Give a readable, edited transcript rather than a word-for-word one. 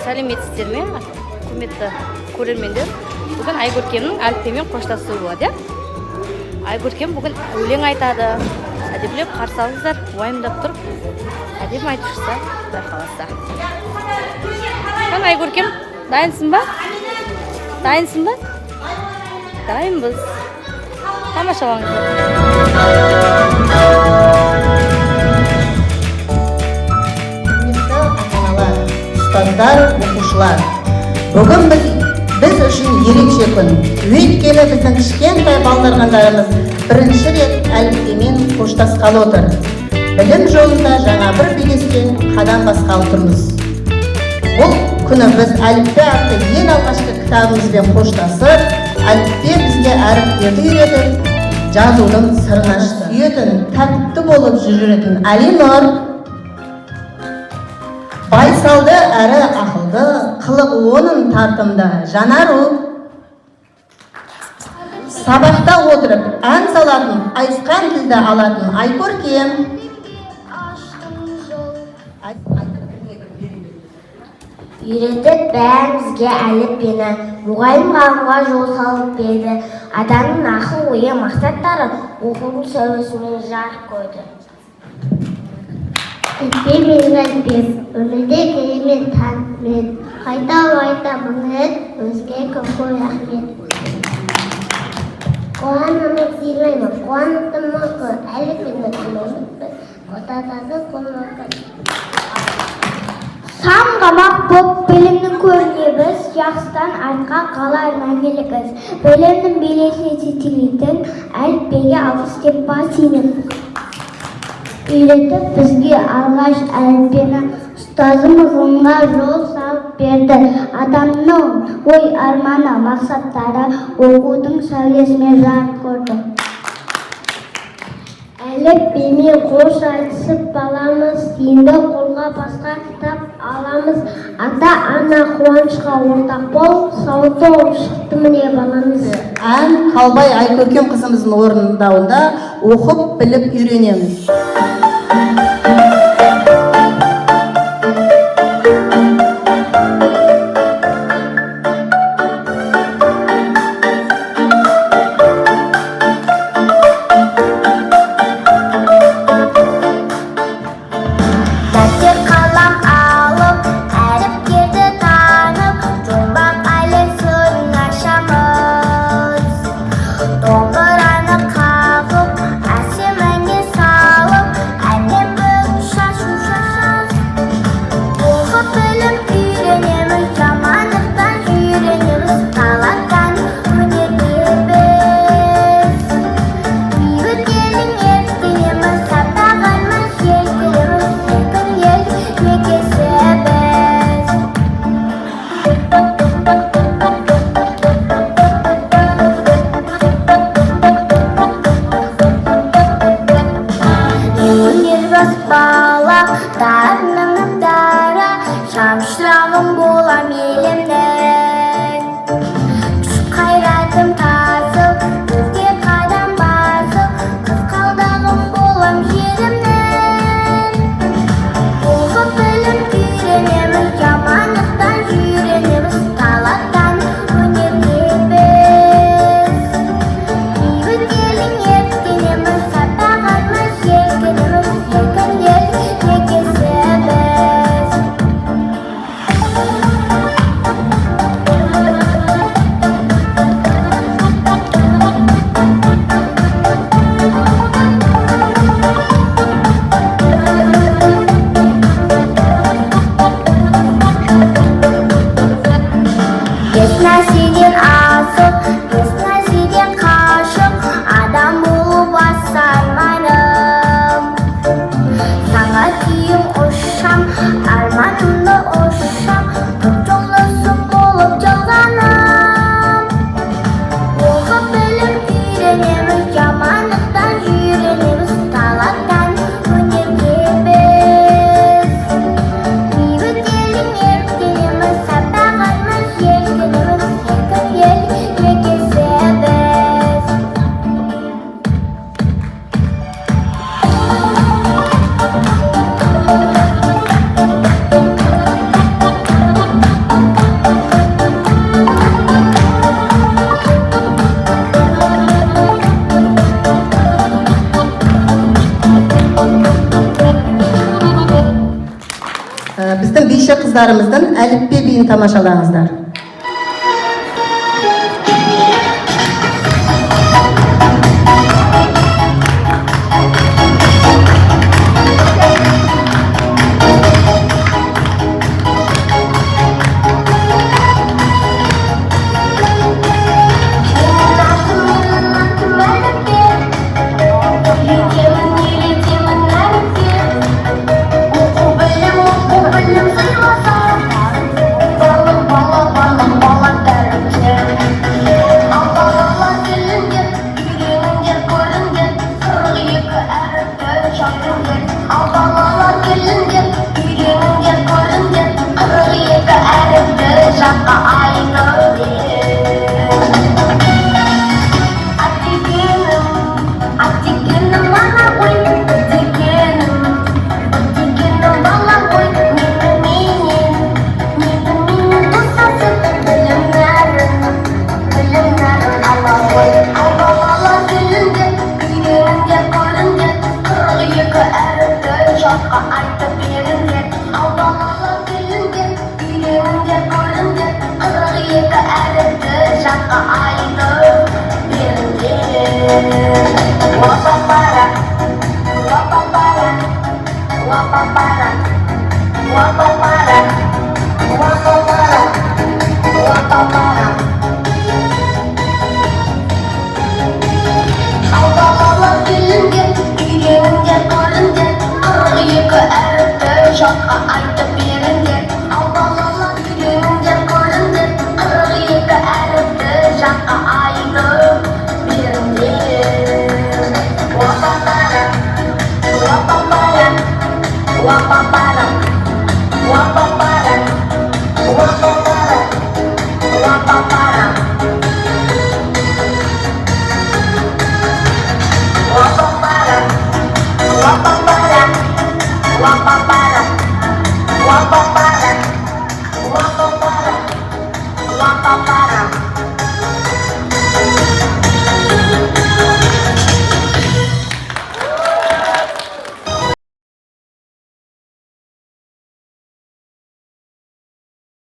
Сәлеметсіздер ме, құрметті көрермендер? Бүгін Айкөркемнің әліппемен қоштасуы болады, Айкөркем бүгін өлең айтады. Әдеплеп қарсы алыңыздар, уайымдап тұрып, әдем айтып шықса, Құдай қаласа. Айкөркем, дайынсың ба? Дайынсың ба? Дайынбыз. Тамашалаңыздар. Ұстаздар, оқушылар, бүгін біз үшін ерекше күн. Өйткені біздің кішкентай балдырғандарымыз бірінші рет әліппемен қоштасқалы отыр. Білім жолында жаңа бір белестен қадам басқалы тұрмыз. Бұл күні біз әліппе атты ең алғашқы кітабымызбен қоштасып, әліппе бізге әріптерді үйретіп, жазудың сырын ашты. Сүйетін, тәртіпті болып жүретін Әлинұр, байсалды әрі ақылды, қылығы оның тартымды Жанару, сабақта отырып ән салатын, айтқан тілді алатын Айкөркем, үйретіп бәрімізге әліппені, мұғалім ғалымға жол салып берді. Адамның ақыл ойы мақсаттары оқудың сәулесімен жарық қойды. Әліппемен әліппем, өмірде керемет танытмен, қайта мұңет, өзге көп рахмет. Қуанымды сыйлаймын, қуанықты мақы, әліппені ұмытпын, қотатады қолмақы. Сан-қамақ боп білімнің көріне біз, жақсыдан артқа қалар мәңгілік із. Білімнің белесіне жетелейтін әліппеге алғыс деп бас иемін. Үйретіп бізге алғаш әліппені, ұстазымыз ғылымға жол салып берді. Адамның ой арманы, мақсаттары оқудың сәулесімен жарық көрді. Әліппемен қош айтысып баламыз, енді қолға басқа кітап аламыз. Ата-ана қуанышқа ортақ бол, сауатты болып шықты міне баламыз. Ән Қалбай Айкөркем қызымыздың орындауында оқып біліп үйренеміз. біздің биші қыздарымыздың әліппе биін тамашалаңыздар. Wapa para, wapa para, wapa